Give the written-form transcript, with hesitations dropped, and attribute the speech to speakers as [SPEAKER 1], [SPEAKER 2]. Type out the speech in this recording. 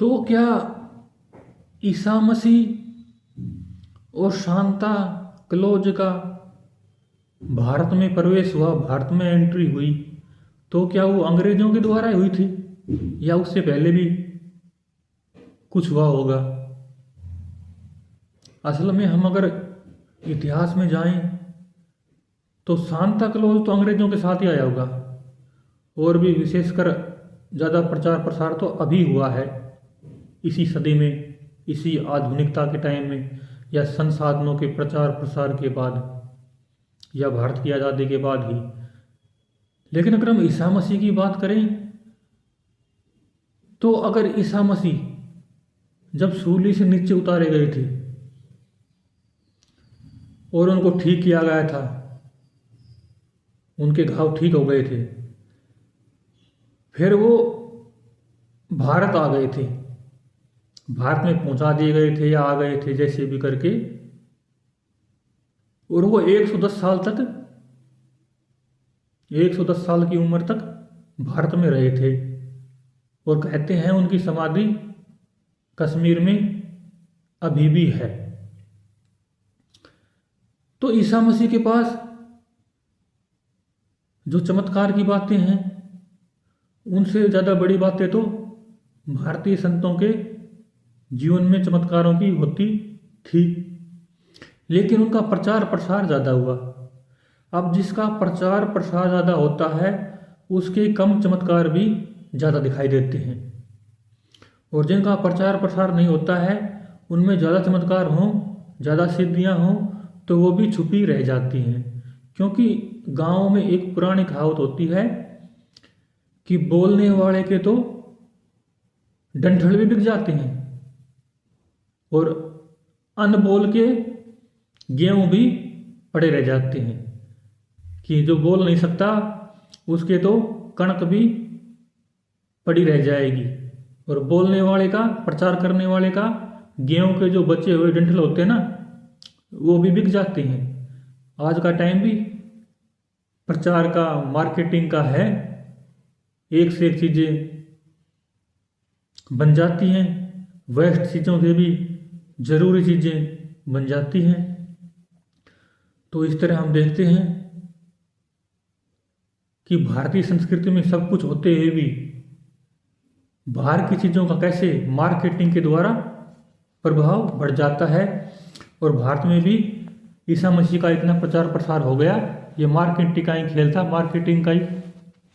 [SPEAKER 1] तो क्या ईसा मसीह और सांता क्लॉज का भारत में प्रवेश हुआ, भारत में एंट्री हुई, तो क्या वो अंग्रेजों के द्वारा ही हुई थी या उससे पहले भी कुछ हुआ होगा? असल में हम अगर इतिहास में जाएं तो सांता क्लॉज तो अंग्रेजों के साथ ही आया होगा, और भी विशेषकर ज़्यादा प्रचार प्रसार तो अभी हुआ है, इसी सदी में, इसी आधुनिकता के टाइम में, या संसाधनों के प्रचार प्रसार के बाद, या भारत की आज़ादी के बाद ही। लेकिन अगर हम ईसा मसीह की बात करें तो अगर ईसा मसीह जब सूली से नीचे उतारे गए थे और उनको ठीक किया गया था, उनके घाव ठीक हो गए थे, फिर वो भारत आ गए थे, भारत में पहुंचा दिए गए थे या आ गए थे जैसे भी करके, और वो 110 साल तक, 110 साल की उम्र तक भारत में रहे थे। और कहते हैं उनकी समाधि कश्मीर में अभी भी है। तो ईसा मसीह के पास जो चमत्कार की बातें हैं, उनसे ज़्यादा बड़ी बातें तो भारतीय संतों के जीवन में चमत्कारों की होती थी, लेकिन उनका प्रचार प्रसार ज़्यादा हुआ। अब जिसका प्रचार प्रसार ज़्यादा होता है उसके कम चमत्कार भी ज़्यादा दिखाई देते हैं, और जिनका प्रचार प्रसार नहीं होता है उनमें ज़्यादा चमत्कार हों, ज़्यादा सिद्धियाँ हों, तो वो भी छुपी रह जाती हैं। क्योंकि गाँव में एक पुरानी कहावत होती है कि बोलने वाले के तो डंठल भी बिक जाते हैं, और अनबोल के गेहूँ भी पड़े रह जाते हैं, कि जो बोल नहीं सकता उसके तो कणक भी पड़ी रह जाएगी, और बोलने वाले का, प्रचार करने वाले का गेहूं के जो बचे हुए डंठल होते हैं ना, वो भी बिक जाते हैं। आज का टाइम भी प्रचार का, मार्केटिंग का है, एक से एक चीज़ें बन जाती हैं, वेस्ट चीज़ों से भी ज़रूरी चीज़ें बन जाती हैं। तो इस तरह हम देखते हैं कि भारतीय संस्कृति में सब कुछ होते हुए भी बाहर की चीज़ों का कैसे मार्केटिंग के द्वारा प्रभाव बढ़ जाता है, और भारत में भी ईसा मसीह का इतना प्रचार प्रसार हो गया, ये मार्केटिंग का ही खेल था, मार्केटिंग का ही